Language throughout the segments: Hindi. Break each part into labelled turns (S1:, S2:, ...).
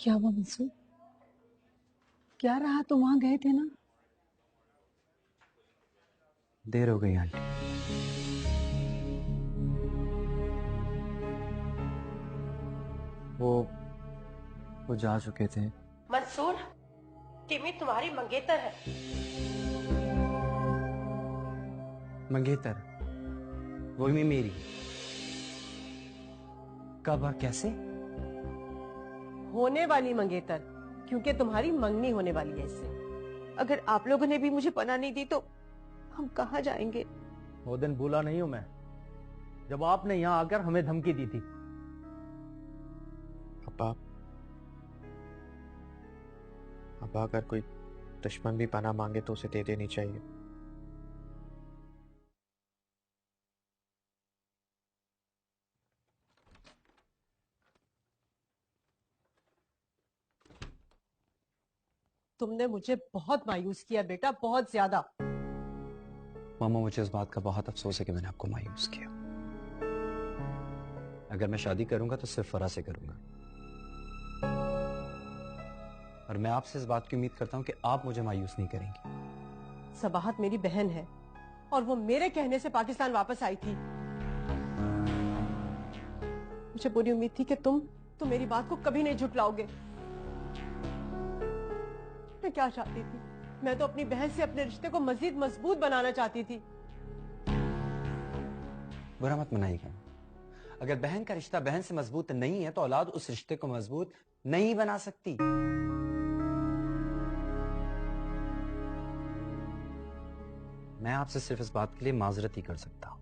S1: क्या हुआ मंसूर? क्या रहा? तुम वहां गए थे ना?
S2: देर हो गई आंटी। वो जा चुके थे।
S3: मंसूर, टिमी तुम्हारी मंगेतर है।
S2: मंगेतर? वो भी मेरी? कब और कैसे?
S3: होने वाली मंगेतर, क्योंकि तुम्हारी मंगनी होने वाली है इससे। अगर आप लोगों ने भी मुझे पनाह नहीं दी तो हम कहाँ जाएंगे?
S4: वो दिन भूला नहीं हूं मैं, जब आपने यहां आकर हमें धमकी दी थी।
S5: अब अगर कोई दुश्मन भी पनाह मांगे तो उसे दे देनी चाहिए।
S3: तुमने मुझे बहुत मायूस किया बेटा, बहुत ज्यादा।
S2: मामा, मुझे इस बात का बहुत अफसोस है कि मैंने आपको मायूस किया। अगर मैं शादी करूंगा तो सिर्फ फरा से करूंगा, और मैं आपसे इस बात की उम्मीद करता हूं कि आप मुझे मायूस नहीं करेंगी।
S3: सबाहत मेरी बहन है और वो मेरे कहने से पाकिस्तान वापस आई थी। मुझे पूरी उम्मीद थी कि तुम मेरी बात को कभी नहीं झुटलाओगे। मैं क्या चाहती थी? मैं तो अपनी बहन से अपने रिश्ते को मजीद मजबूत बनाना चाहती थी।
S2: बुरा मत मनाइएगा। अगर बहन का रिश्ता बहन से मजबूत नहीं है तो औलाद उस रिश्ते को मजबूत नहीं बना सकती। मैं आपसे सिर्फ इस बात के लिए माजरत ही कर सकता हूं।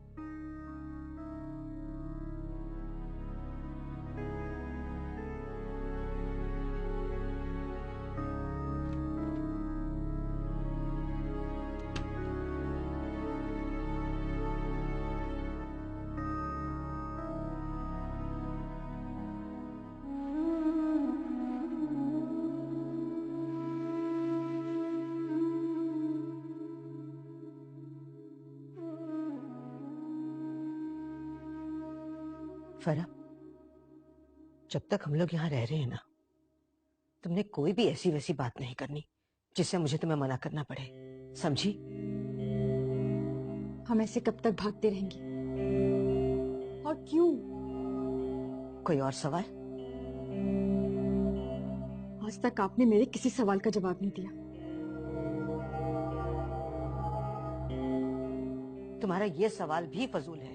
S3: फरा, जब तक हम लोग यहाँ रह रहे हैं ना, तुमने कोई भी ऐसी वैसी बात नहीं करनी जिससे मुझे तुम्हें मना करना पड़े, समझी?
S1: हम ऐसे कब तक भागते रहेंगे? और क्यों?
S3: कोई और सवाल?
S1: आज तक आपने मेरे किसी सवाल का जवाब नहीं दिया।
S3: तुम्हारा ये सवाल भी फजूल है।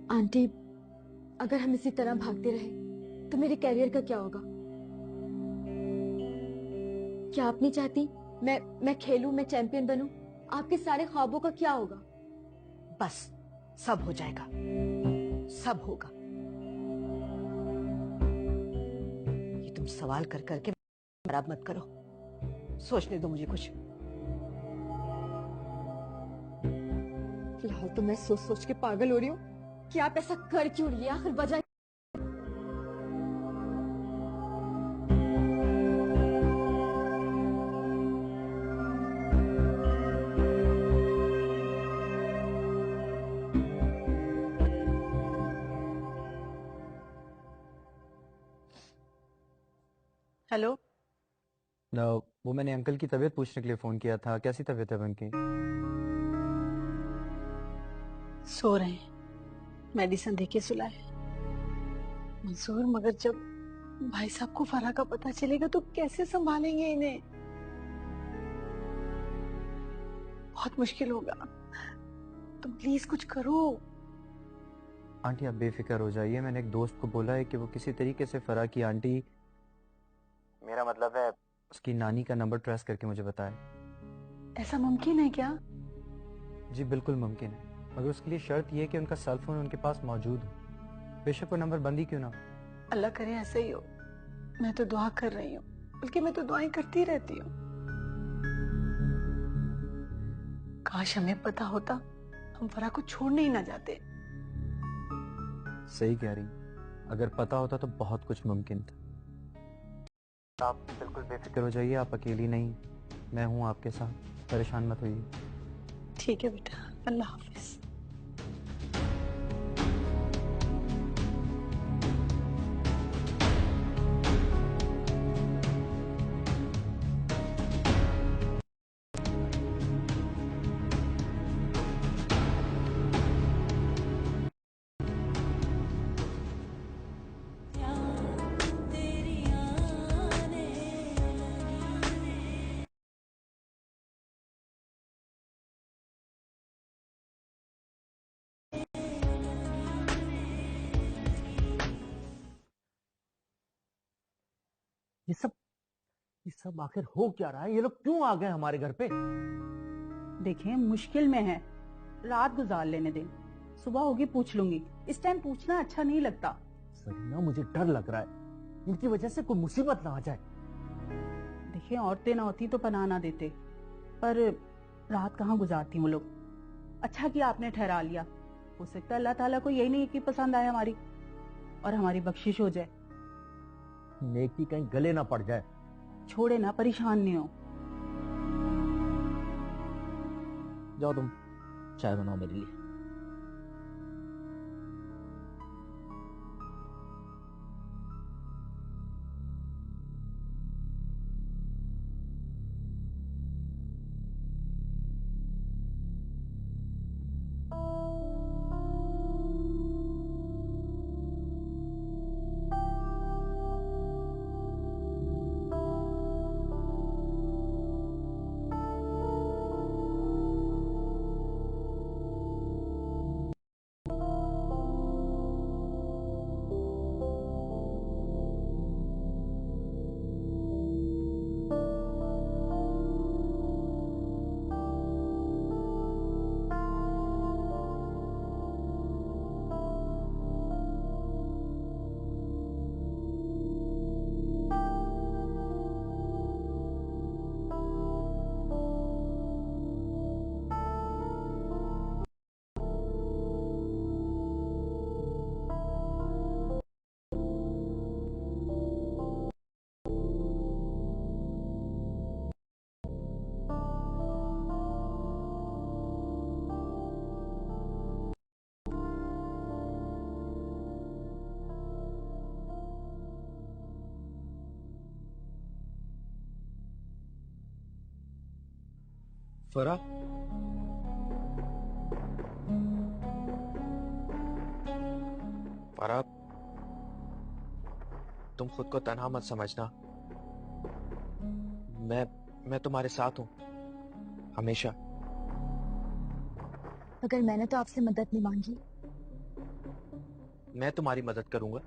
S1: आंटी, अगर हम इसी तरह भागते रहे तो मेरे कैरियर का क्या होगा? क्या आप नहीं चाहती मैं खेलूं, मैं चैंपियन बनूं? आपके सारे ख्वाबों का क्या होगा?
S3: बस, सब हो जाएगा, सब होगा। ये तुम सवाल कर करके खराब मत करो, सोचने दो मुझे कुछ।
S1: फिलहाल तो मैं सोच सोच के पागल हो रही हूँ कि आप ऐसा कर क्यों रही है? आखिर वजह।
S3: हेलो।
S2: वो मैंने अंकल की तबीयत पूछने के लिए फोन किया था। कैसी तबीयत है उनकी?
S1: सो रहे हैं, मेडिसिन देके सुलाए। मंसूर, मगर जब भाई साहब को फरा का पता चलेगा तो कैसे संभालेंगे इन्हें? बहुत मुश्किल होगा। तुम प्लीज कुछ करो।
S2: आंटी, आप बेफिक्र हो जाइए। मैंने एक दोस्त को बोला है कि वो किसी तरीके से फरा की आंटी, मेरा मतलब है उसकी नानी का नंबर ट्रेस करके मुझे बताए।
S1: ऐसा मुमकिन है क्या?
S2: जी बिल्कुल मुमकिन है, मगर उसके लिए शर्त यह है कि उनका सेल फोन उनके पास मौजूद हो, बेशक वो नंबर बंद ही क्यों ना।
S1: अल्लाह करे ऐसा ही हो। मैं तो दुआ कर रही हूँ, बल्कि मैं तो दुआएं करती रहती हूँ। काश हमें पता होता, हम फरा को छोड़ने ही ना जाते।
S2: सही कह रही, अगर पता होता तो बहुत कुछ मुमकिन था। आप बिल्कुल बेफिक्र हो जाइए, आप अकेली नहीं, मैं हूं आपके साथ, परेशान मत होइए।
S1: ठीक है बेटा, अल्लाह हाफिज।
S4: ये सब आखिर हो क्या रहा है? ये लोग क्यों आ गए हमारे घर पे?
S6: देखें, मुश्किल में है, रात गुजार लेने दें, सुबह होगी पूछ लूंगी। इस टाइम पूछना अच्छा नहीं लगता।
S4: सरीना, मुझे डर लग रहा है इनकी वजह से कोई मुसीबत ना आ जाए।
S6: देखिए, औरतें ना होती तो पनाह ना देते, पर रात कहाँ गुजारती वो लोग। अच्छा किया आपने ठहरा लिया। हो सकता है अल्लाह ताला को यही नहीं कि पसंद आए हमारी, और हमारी बख्शिश हो जाए।
S4: नेकी कहीं गले ना पड़ जाए।
S6: छोड़े ना, परेशान नहीं हो।
S4: जाओ तुम चाय बनाओ मेरे लिए।
S5: फरा, फरा, तुम खुद को तन्हा मत समझना। मैं तुम्हारे साथ हूं हमेशा।
S7: अगर मैंने तो आपसे मदद नहीं मांगी।
S5: मैं तुम्हारी मदद करूंगा,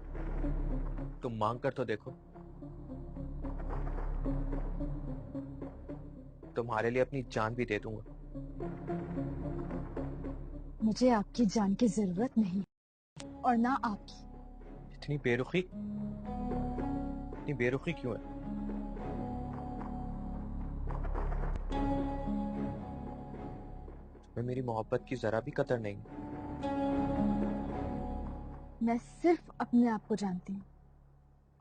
S5: तुम मांग कर तो देखो। तुम्हारे लिए अपनी जान भी दे दूंगा।
S7: मुझे आपकी जान की जरूरत नहीं, और ना आपकी।
S5: इतनी बेरुखी क्यों है? तुम्हें मेरी मोहब्बत की जरा भी कदर नहीं।
S7: मैं सिर्फ अपने आप को जानती हूँ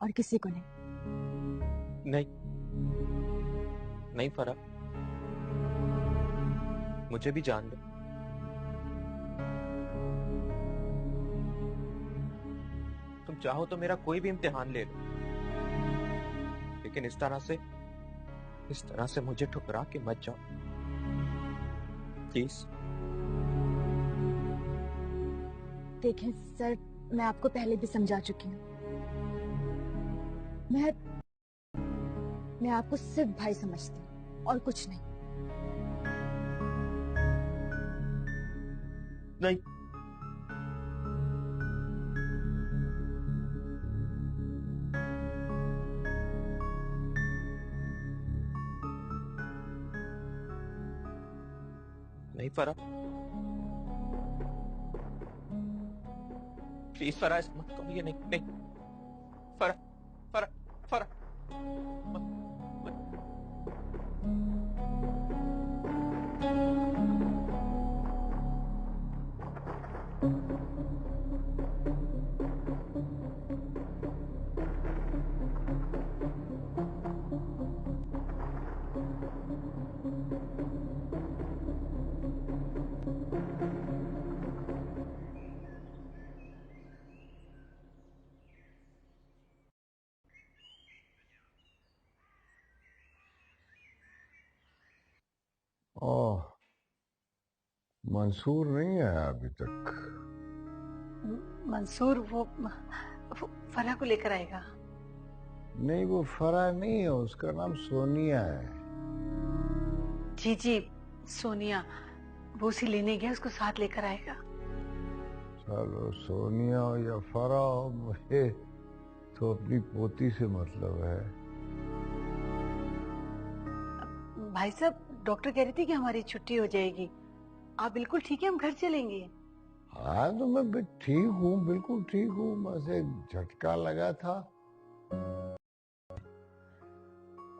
S7: और किसी को नहीं।
S5: नहीं नहीं फरा, मुझे भी जान लो। तुम चाहो तो मेरा कोई भी इम्तिहान ले लो, लेकिन इस तरह से मुझे ठुकरा के मत जाओ प्लीज।
S7: देखें सर, मैं आपको पहले भी समझा चुकी हूँ। मैं आपको सिर्फ भाई समझती हूँ और कुछ नहीं।
S5: नहीं, नहीं फरा, प्लीज फरा, ऐसा मत करो। ये नहीं नहीं फरा, फरा, फरा, मत, मत।
S8: ओह, मंसूर नहीं आया अभी तक।
S1: मंसूर वो फरा को लेकर आएगा।
S8: नहीं, वो फरा नहीं है, उसका नाम सोनिया है।
S1: जी जी, सोनिया, वो उसे लेने गया, उसको साथ लेकर आएगा।
S8: चलो, सोनिया हो या फरा हो, मुझे तो अपनी पोती से मतलब है।
S1: भाई साहब, डॉक्टर कह रही थी कि हमारी छुट्टी हो जाएगी। आप बिल्कुल ठीक है, हम घर चलेंगे।
S8: हाँ तो मैं भी ठीक हूँ, बिल्कुल ठीक हूँ, बस एक झटका लगा था।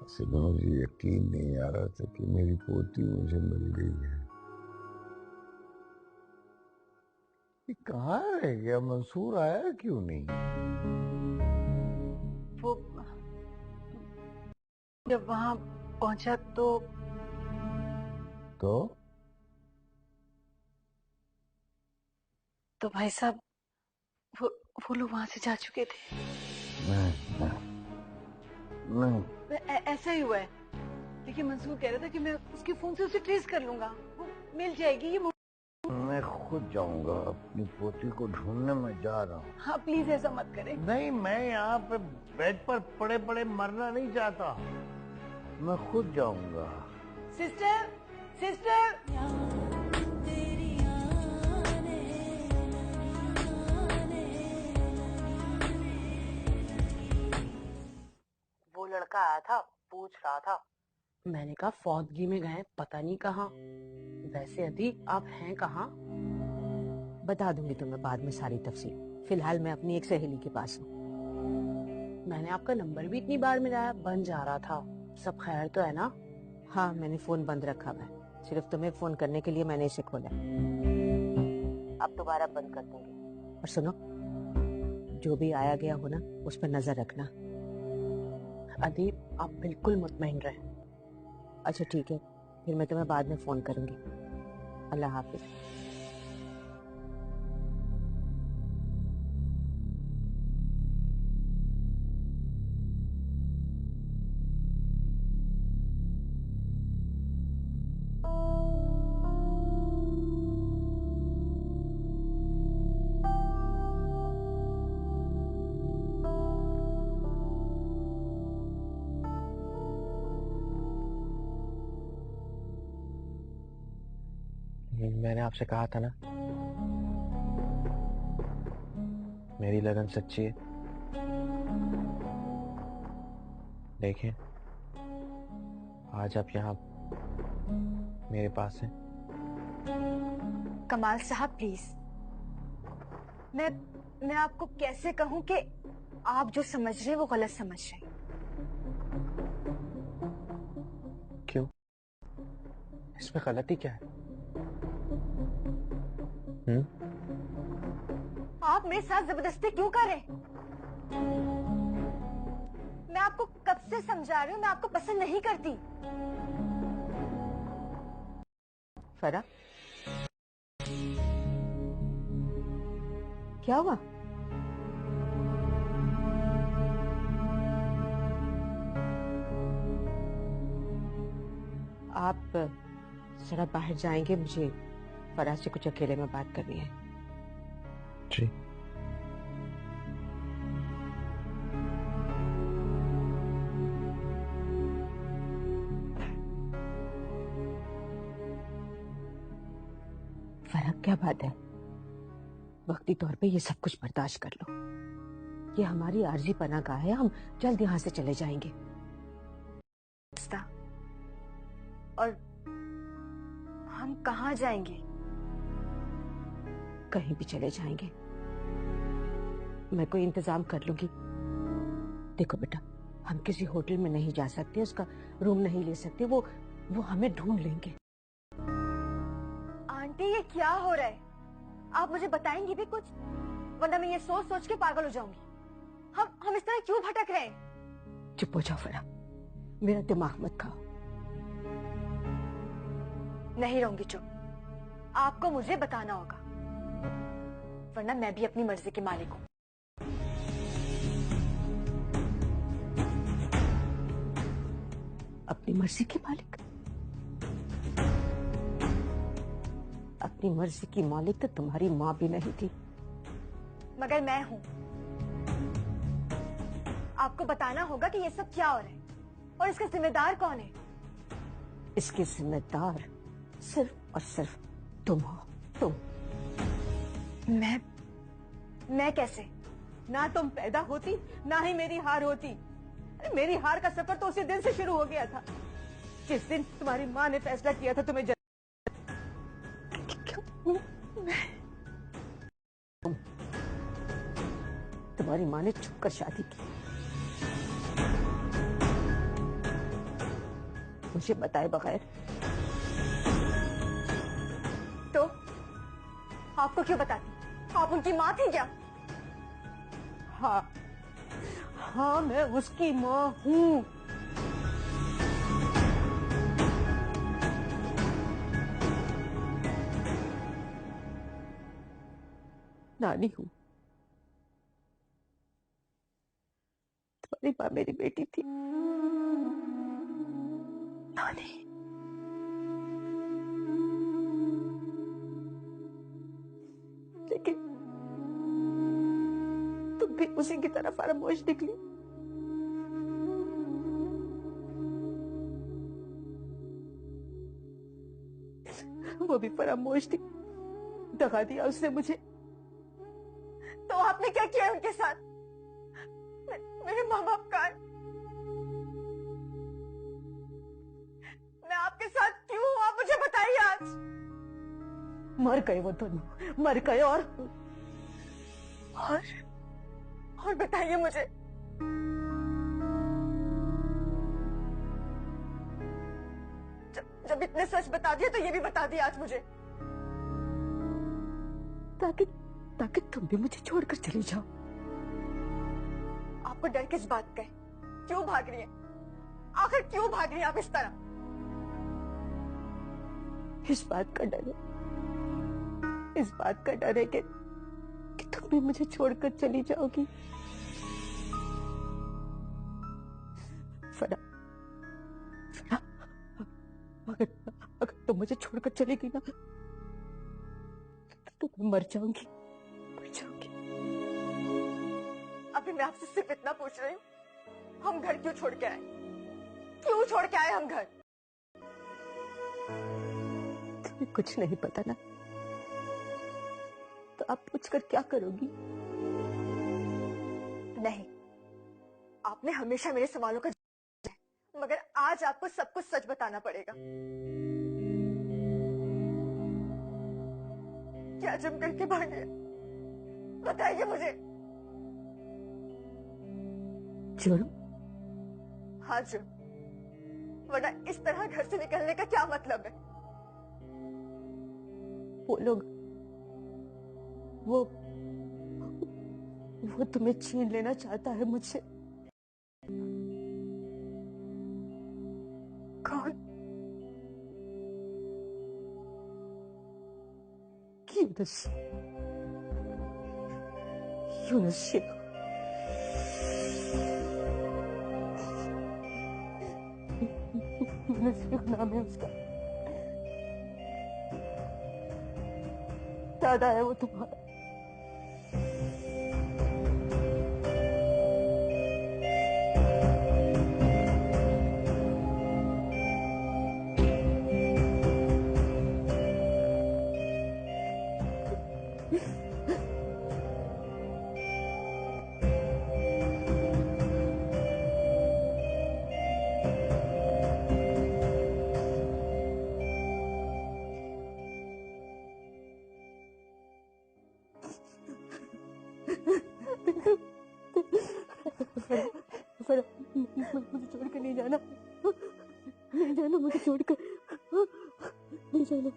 S8: असल में मुझे यकीन नहीं आ रहा था कि मेरी पोती मुझे मिल गई है। ये कहाँ रह गया? मंसूर आया क्यों नहीं?
S1: वो जब वहां पहुंचा तो भाई साहब वो लोग वहां से जा चुके थे।
S8: नहीं, नहीं।
S1: ऐसा ही हुआ है। देखिए, मंसूर कह रहा था कि मैं उसके फोन से उसे ट्रेस कर लूंगा, वो मिल जाएगी। ये
S8: मैं खुद जाऊंगा, अपनी पोती को ढूंढने में जा रहा हूँ।
S1: हाँ प्लीज ऐसा मत करें।
S8: नहीं, मैं यहाँ पे बेड पर पड़े पड़े मरना नहीं चाहता, मैं खुद जाऊंगा।
S1: Sister, sister.
S9: वो लड़का आया था, पूछ रहा था। मैंने कहा फौतगी में गए, पता नहीं कहाँ। वैसे अदी आप हैं कहाँ?
S3: बता दूंगी तुम्हें बाद में सारी तफसील। फिलहाल मैं अपनी एक सहेली के पास हूँ।
S9: मैंने आपका नंबर भी इतनी बार मिलाया, बन जा रहा था। सब खैर तो है ना?
S3: हाँ, मैंने फोन बंद रखा हुआ है, सिर्फ तुम्हें फोन करने के लिए मैंने इसे खोला।
S9: अब दोबारा बंद कर दूंगी।
S3: और सुनो, जो भी आया गया हो ना, उस पर नजर रखना।
S9: अदीब आप बिल्कुल मुतमईन रहें।
S3: अच्छा ठीक है, फिर मैं तुम्हें बाद में फोन करूंगी। अल्लाह हाफिज।
S5: मैंने आपसे कहा था ना, मेरी लगन सच्ची है। देखें, आज आप यहाँ मेरे पास हैं।
S7: कमाल साहब प्लीज, मैं आपको कैसे कहूं कि आप जो समझ रहे हैं वो गलत समझ रहे हैं।
S5: क्यों? इसमें गलती क्या है?
S7: आप मेरे साथ जबरदस्ती क्यों कर रहे हैं? मैं आपको कब से समझा रही हूँ, मैं आपको पसंद नहीं करती।
S3: फरा, क्या हुआ? आप जरा बाहर जाएंगे, मुझे फराज से कुछ अकेले में बात करनी है।
S5: जी।
S3: फर्क क्या बात है? वक्ती तौर पे ये सब कुछ बर्दाश्त कर लो। ये हमारी आरजी पनाहगाह है, हम जल्द यहाँ से चले जाएंगे।
S7: और हम कहाँ जाएंगे?
S3: कहीं भी चले जाएंगे, मैं कोई इंतजाम कर लूंगी। देखो बेटा, हम किसी होटल में नहीं जा सकते, उसका रूम नहीं ले सकते, वो हमें ढूंढ लेंगे।
S7: आंटी ये क्या हो रहा है? आप मुझे बताएंगी भी कुछ, वरना मैं ये सोच सोच के पागल हो जाऊंगी। हम इस तरह क्यों भटक रहे हैं?
S3: चुप हो जाओ फरा, मेरा दिमाग मत खाओ।
S7: नहीं रहूंगी चुप। आपको मुझे बताना होगा, वरना मैं भी अपनी मर्जी की मालिक हूँ।
S3: अपनी मर्जी की मालिक? अपनी मर्जी की मालिक तो तुम्हारी माँ भी नहीं थी।
S7: मगर मैं हूँ। आपको बताना होगा कि ये सब क्या हो रहा है और इसका जिम्मेदार कौन है।
S3: इसके जिम्मेदार सिर्फ और सिर्फ तुम हो। तुम।
S7: मैं कैसे?
S6: ना तुम पैदा होती, ना ही मेरी हार होती। अरे मेरी हार का सफर तो उसी दिन से शुरू हो गया था।
S3: जिस दिन तुम्हारी माँ ने फैसला किया था तुम्हें तुम्हारी माँ ने छुप कर शादी की, मुझे बताए बगैर।
S7: तो आपको क्यों बताती? आप उनकी माँ थी क्या?
S3: हाँ हाँ, मैं उसकी माँ हूँ। नानी हूँ। तुम्हारी माँ मेरी बेटी थी। नानी। लेकिन तुम भी उसी की तरह फरामोश निकली। वो भी फरामोश थी, दगा दिया उसने मुझे।
S7: तो आपने क्या किया उनके साथ? मेरे माँ बाप का है। मैं आपके साथ क्यों हूँ, आप मुझे बताइए आज।
S3: मर गए वो दोनों, मर गए। और
S7: बताइए मुझे। जब इतने सच बता दिए तो ये भी बता दिया आज मुझे।
S3: ताकि तुम भी मुझे छोड़कर चली जाओ।
S7: आपको डर किस बात का है? क्यों भाग रही है? आखिर क्यों भाग रही है आप इस तरह?
S3: इस बात का डर है, इस बात का डर है कि तुम भी मुझे छोड़कर चली जाओगी। फरा, अगर तुम मुझे छोड़कर चलेगी ना तो मैं मर जाऊंगी।
S7: अभी मैं आपसे सिर्फ इतना पूछ रही हूँ, हम घर क्यों छोड़ के आए? क्यों छोड़ के आए हम घर?
S3: तुम्हें कुछ नहीं पता ना, तो आप पूछकर क्या करोगी?
S7: नहीं, आपने हमेशा मेरे सवालों का जवाब दिया, मगर आज आपको सब कुछ सच बताना पड़ेगा। क्या जुर्म करके भागे? बताइए मुझे।
S3: जुर्म?
S7: हाँ जुर्म, वरना इस तरह घर से निकलने का क्या मतलब है?
S3: वो लोग वो तुम्हें छीन लेना चाहता है मुझसे।
S7: कौन?
S3: यूनुस शेख। यूनुस शेख नाम है उसका। दादा है वो तुम्हारा। मुझे छोड़कर नहीं जाना, नहीं जाना, मुझे छोड़कर नहीं जाना।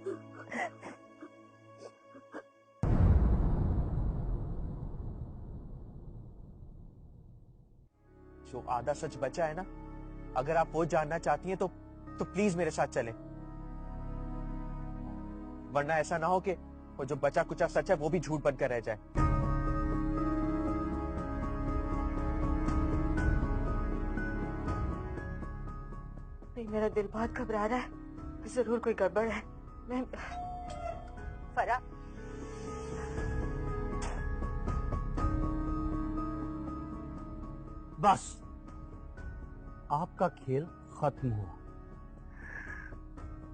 S5: जो आधा सच बचा है ना, अगर आप वो जानना चाहती हैं तो प्लीज मेरे साथ चलें, वरना ऐसा ना हो कि वो जो बचा कुचा सच है वो भी झूठ बनकर रह जाए।
S7: मेरा दिल बहुत घबरा रहा है, जरूर कोई गड़बड़ है। मैं फरा,
S8: बस आपका खेल खत्म हुआ।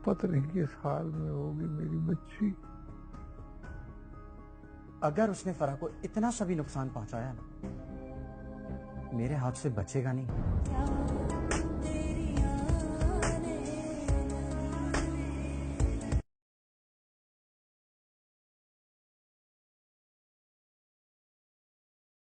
S10: पता नहीं किस हाल में होगी मेरी बच्ची।
S2: अगर उसने फरा को इतना सा भी नुकसान पहुंचाया ना, मेरे हाथ से बचेगा नहीं।